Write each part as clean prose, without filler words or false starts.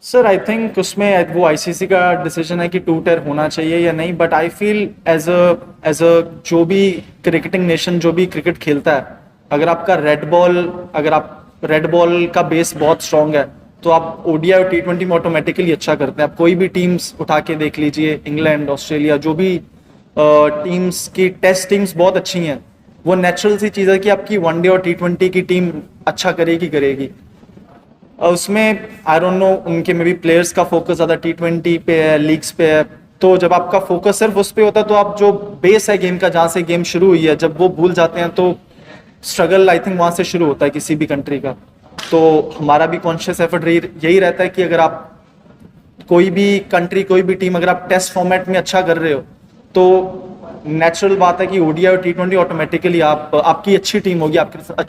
Sir I think उसमें वो ICC का डिसीजन है कि टू टेयर होना चाहिए या नहीं, but I feel as a जो भी क्रिकेटिंग नेशन जो भी क्रिकेट खेलता है, अगर आपका अगर आप रेड बॉल का बेस बहुत स्ट्रांग है तो आप ओडीआई और टी20 में ऑटोमेटिकली अच्छा करते हैं। आप कोई भी टीम्स उठा के देख लीजिए, इंग्लैंड, ऑस्ट्रेलिया, जो भी टीम्स की टेस्ट टीम्स बहुत अच्छी हैं, वो नेचुरल सी चीज़ है कि आपकी वनडे और टी20 की टीम अच्छा करेगी। उसमें आई डोंट नो, उनके में भी प्लेयर्स का फोकस ज़्यादा टी20 पे है, लीग्स पे है। तो जब आपका फोकस सिर्फ उस पे होता है तो आप जो बेस है गेम का, जहाँ से गेम शुरू हुई है, जब वो भूल जाते हैं तो स्ट्रगल आई थिंक वहाँ से शुरू होता है किसी भी कंट्री का। तो हमारा भी कॉन्शियस एफर्ट यही रहता है कि अगर आप कोई भी कंट्री, कोई भी टीम, अगर आप टेस्ट फॉर्मेट में अच्छा कर रहे हो तो नेचुरल बात है कि ओडीआई और टी20 ऑटोमेटिकली आपकी अच्छी टीम होगी, आपके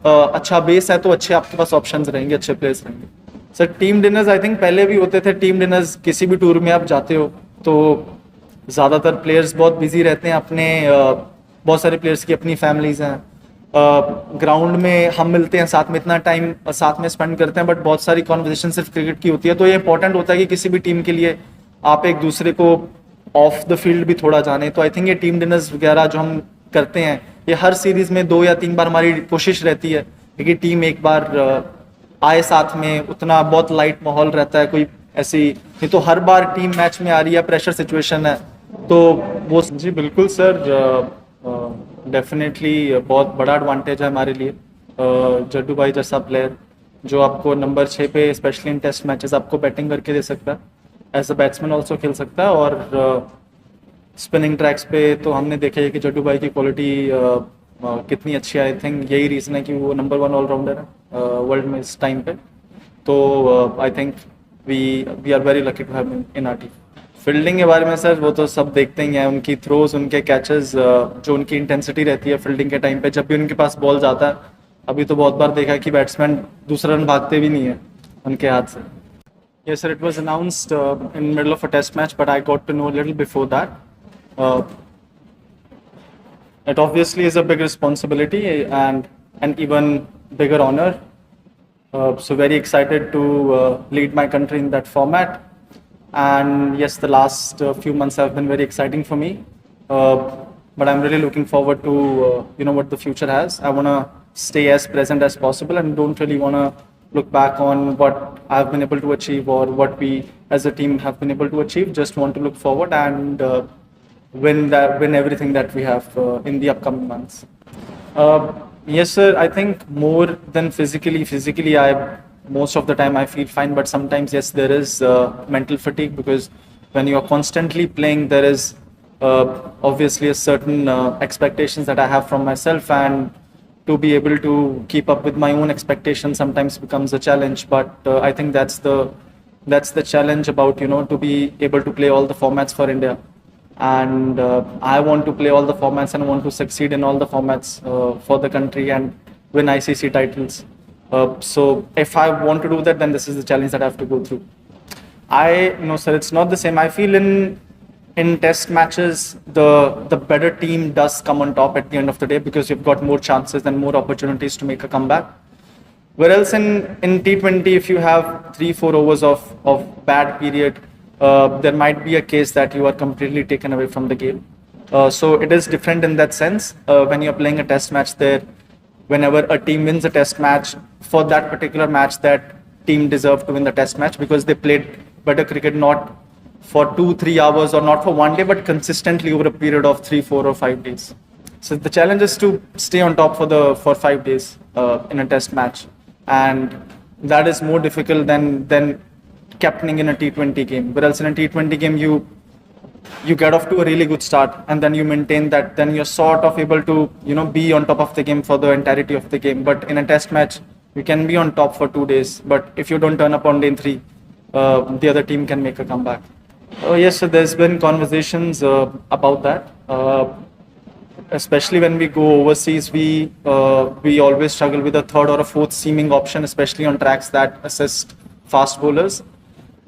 अच्छा बेस है तो अच्छे आपके पास ऑप्शंस रहेंगे, अच्छे प्लेयर्स रहेंगे। Sir team dinners I think पहले भी होते थे। टीम डिनर्स किसी भी टूर में आप जाते हो तो ज़्यादातर प्लेयर्स बहुत बिजी रहते हैं अपने, बहुत सारे प्लेयर्स की अपनी फैमिलीज हैं। ग्राउंड में हम मिलते हैं, साथ में इतना टाइम साथ में स्पेंड करते हैं, बट बहुत सारी कॉन्वर्सेशन सिर्फ क्रिकेट की होती है। तो ये इंपॉर्टेंट होता है कि किसी भी टीम के लिए आप एक दूसरे को ऑफ द फील्ड भी थोड़ा जाने। तो आई थिंक ये टीम डिनर्स वगैरह जो हम करते हैं, ये हर सीरीज में 2 या 3 बार हमारी कोशिश रहती है कि टीम एक बार आए साथ में। उतना बहुत लाइट माहौल रहता है, कोई ऐसी नहीं तो हर बार टीम मैच में आ रही है, प्रेशर सिचुएशन है तो वो। जी बिल्कुल सर, डेफिनेटली बहुत बड़ा एडवांटेज है हमारे लिए। जड्डू भाई जैसा प्लेयर जो आपको नंबर 6 पे स्पेशली इन टेस्ट मैचेस आपको बैटिंग करके दे सकता है, एज अ बैट्समैन ऑल्सो खेल सकता है। और स्पिनिंग ट्रैक्स पे तो हमने देखा है कि जड्डू भाई की क्वालिटी कितनी अच्छी है। आई थिंक यही रीज़न है कि वो नंबर 1 ऑलराउंडर है वर्ल्ड में इस टाइम पे। तो I think we are very lucky to have in our team. Fielding के बारे में सर वो तो सब देखते ही हैं, उनकी थ्रोज, उनके कैचेस, जो उनकी इंटेंसिटी रहती है फील्डिंग के टाइम पे, जब भी उनके पास बॉल जाता है। अभी तो बहुत बार देखा है कि बैट्समैन दूसरा रन भागते भी नहीं है उनके हाथ से। Yes, sir. It was announced in middle of a test match, but I got to know a little before that. Uh, it obviously is a big responsibility and an even bigger honor. So very excited to lead my country in that format. And yes, the last few months have been very exciting for me. Uh, but I'm really looking forward to what the future has. I want to stay as present as possible and don't really want to look back on what I've been able to achieve or what we as a team have been able to achieve. Just want to look forward and win everything that we have in the upcoming months. Yes, sir. I think more than physically, I most of the time I feel fine, but sometimes yes, there is mental fatigue, because when you are constantly playing, there is obviously a certain expectations that I have from myself, and to be able to keep up with my own expectations sometimes becomes a challenge. But I think that's the challenge about to be able to play all the formats for India. And I want to play all the formats and want to succeed in all the formats for the country and win ICC titles. So if I want to do that, then this is the challenge that I have to go through. No sir, it's not the same. I feel in test matches, the better team does come on top at the end of the day, because you've got more chances and more opportunities to make a comeback. Whereas in T20, if you have 3-4 overs of bad period, there might be a case that you are completely taken away from the game. So it is different in that sense. When you're playing a test match there, whenever a team wins a test match, for that particular match, that team deserved to win the test match because they played better cricket, not for 2-3 hours or not for one day, but consistently over a period of 3-4 or 5 days. So the challenge is to stay on top for 5 days in a test match, and that is more difficult than captaining in a T20 game. Whereas in a T20 game, you get off to a really good start and then you maintain that, then you're sort of able to be on top of the game for the entirety of the game. But in a test match, you can be on top for 2 days, but if you don't turn up on day 3, the other team can make a comeback. Yes, so there's been conversations about that. Especially when we go overseas, we always struggle with a third or a fourth seaming option, especially on tracks that assist fast bowlers.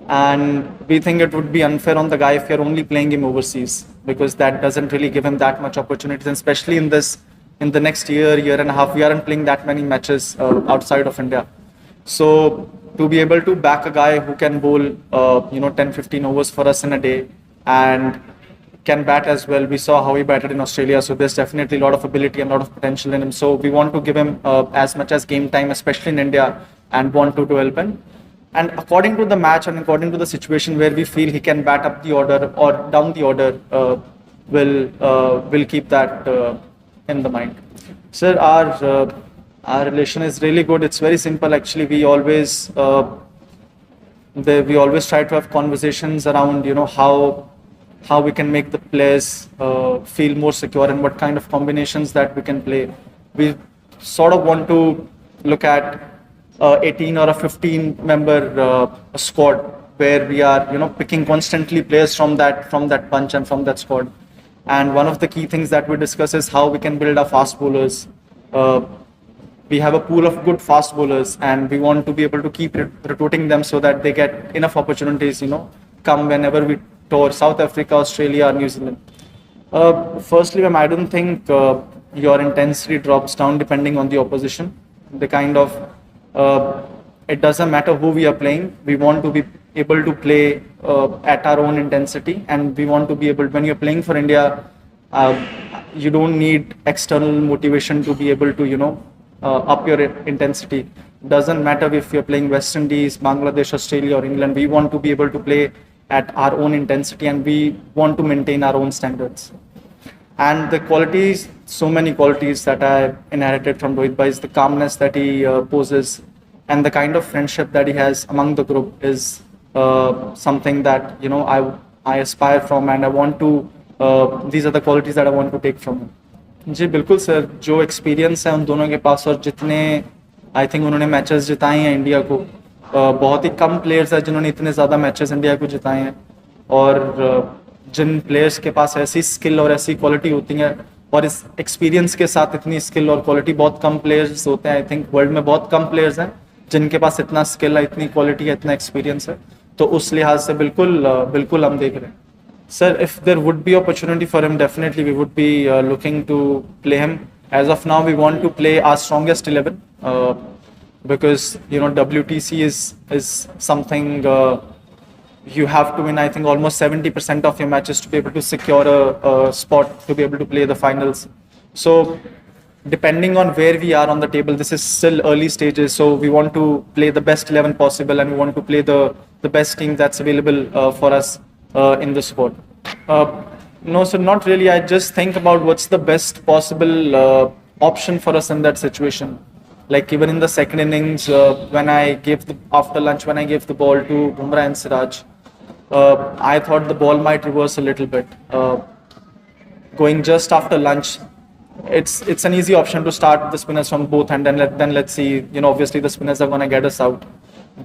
And we think it would be unfair on the guy if you're only playing him overseas, because that doesn't really give him that much opportunities. And especially in the next year and a half, we aren't playing that many matches outside of India. So to be able to back a guy who can bowl, 10, 15 overs for us in a day and can bat as well. We saw how he batted in Australia, so there's definitely a lot of ability and a lot of potential in him. So we want to give him as much as game time, especially in India, and want to help him. And according to the match and according to the situation where we feel he can bat up the order or down the order, we'll keep that in the mind. Sir, our relation is really good. It's very simple actually. We always try to have conversations around how we can make the players feel more secure and what kind of combinations that we can play. We sort of want to look at 18 or a 15 member squad where we are picking constantly players from that bunch and from that squad. And one of the key things that we discuss is how we can build our fast bowlers. We have a pool of good fast bowlers and we want to be able to keep recruiting them so that they get enough opportunities, come whenever we tour South Africa, Australia, or New Zealand. Firstly, ma'am, I don't think your intensity drops down depending on the opposition. The kind of it doesn't matter who we are playing. We want to be able to play at our own intensity, and we want to be able. When you're playing for India, you don't need external motivation to be able to up your intensity. Doesn't matter if you're playing West Indies, Bangladesh, Australia, or England. We want to be able to play at our own intensity, and we want to maintain our own standards. And the qualities, so many qualities that I inherited from Rohit Bhai is the calmness that he poses, and the kind of friendship that he has among the group is something that I aspire from, and I want to. These are the qualities that I want to take from him. जी बिल्कुल sir, जो experience है उन दोनों के पास और जितने I think उन्होंने matches जिताए हैं इंडिया को, बहुत ही कम प्लेयर्स हैं जिन्होंने इतने ज़्यादा मैचेस इंडिया को जिताए हैं. और जिन प्लेयर्स के पास ऐसी स्किल और ऐसी क्वालिटी होती है और इस एक्सपीरियंस के साथ इतनी स्किल और क्वालिटी, बहुत कम प्लेयर्स होते हैं. आई थिंक वर्ल्ड में बहुत कम प्लेयर्स हैं जिनके पास इतना स्किल है, इतनी क्वालिटी है, इतना एक्सपीरियंस है. तो उस लिहाज से बिल्कुल हम देख रहे हैं. Sir, if there would be opportunity for him, definitely we would be looking to play him. As of now, we want to play our strongest 11 because WTC is something you have to win. I think almost 70% of your matches to be able to secure a spot to be able to play the finals. So, depending on where we are on the table, this is still early stages. So we want to play the best 11 possible, and we want to play the best team that's available for us. In the squad. No, sir, not really. I just think about what's the best possible option for us in that situation. Like even in the second innings, when I gave after lunch, when I gave the ball to Bumrah and Siraj, I thought the ball might reverse a little bit. Going just after lunch, it's an easy option to start the spinners from both, and then let's see. Obviously the spinners are going to get us out,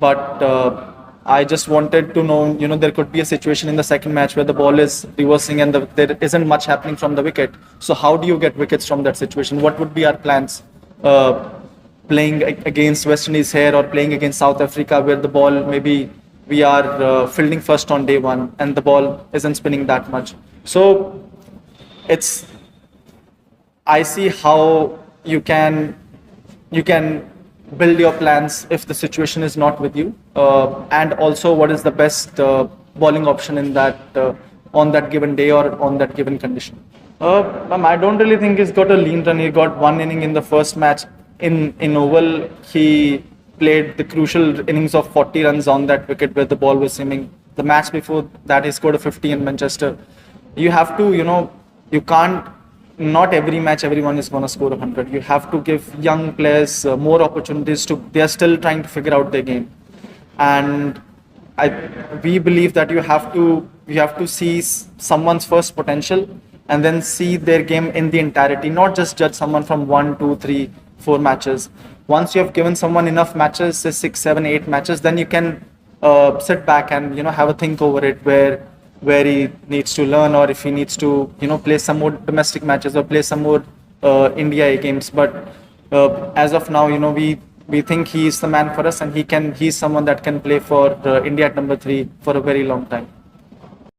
but. I just wanted to know, there could be a situation in the second match where the ball is reversing and there isn't much happening from the wicket. So how do you get wickets from that situation? What would be our plans? Playing against West Indies here or playing against South Africa where the ball, maybe we are fielding first on day one and the ball isn't spinning that much. So I see how you can build your plans if the situation is not with you, and also what is the best bowling option in that on that given day or on that given condition. I don't really think he's got a lean run. He got one inning in the first match in Oval. He played the crucial innings of 40 runs on that wicket where the ball was seaming. The match before that he scored a 50 in Manchester. You have to, you can't. Not every match everyone is going to score 100. You have to give young players more opportunities they are still trying to figure out their game, and we believe that you have to see someone's first potential and then see their game in the entirety, not just judge someone from 1, 2, 3, 4 matches. Once you have given someone enough matches, say 6, 7, 8 matches, then you can sit back and have a think over it where he needs to learn, or if he needs to play some more domestic matches or play some more India games. But as of now, we think he is the man for us, and he's someone that can play for India at number 3 for a very long time.